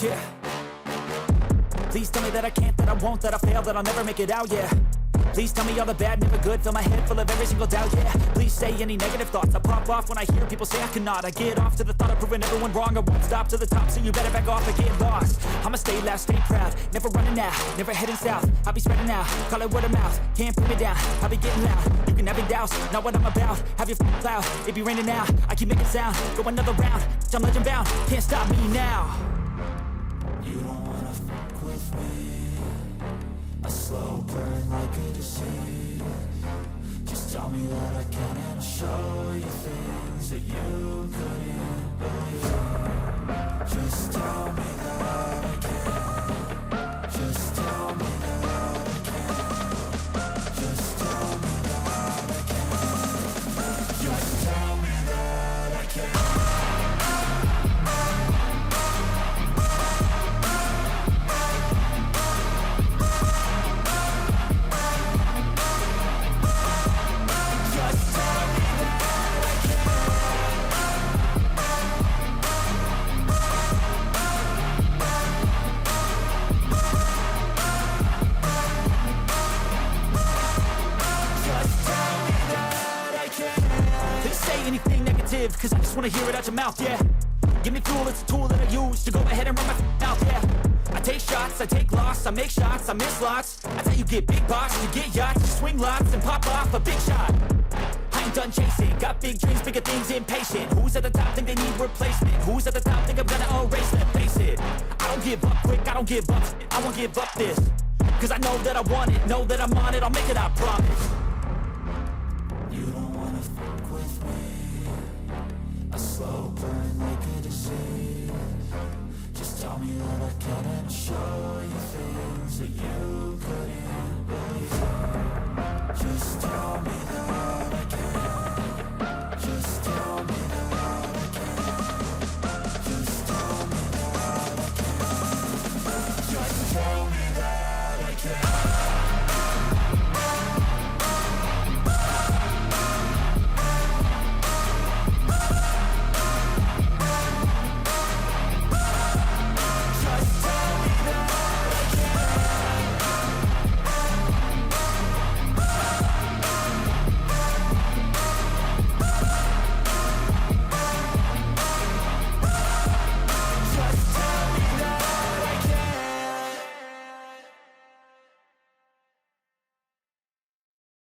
Yeah. Please tell me that I can't, that I won't, that I fail, that I'll never make it out, yeah. Please tell me all the bad, never good, fill my head full of every single doubt, yeah. Please say any negative thoughts, I pop off when I hear people say I cannot. I get off to the thought of proving everyone wrong, I won't stop to the top, so you better back off and get lost. I'ma stay loud, stay proud, never running out, never heading south. I'll be spreading out, call it word of mouth, can't put me down, I'll be getting loud. You can have it douse, not what I'm about, have your f***ing cloud, it be raining now, I keep making sound, go another round, I'm legend bound, can't stop me now. You don't wanna fuck with me, a slow burn like a disease. Just tell me that I can and I'll show you things that you couldn't believe. Just tell me that I can. Just tell me that I can. Just tell me that I can. Just tell me that I can. Anything negative, cause I just wanna hear it out your mouth, yeah. Give me fuel, it's a tool that I use to go ahead and run my mouth, yeah. I take shots, I take loss, I make shots, I miss lots. That's how you get big box, you get yachts, you swing lots and pop off a big shot. I ain't done chasing, got big dreams, bigger things, impatient. Who's at the top think they need replacement? Who's at the top think I'm gonna erase them? Face it, I don't give up quick, I don't give up, I won't give up this. Cause I know that I want it, know that I'm on it, I'll make it, I promise.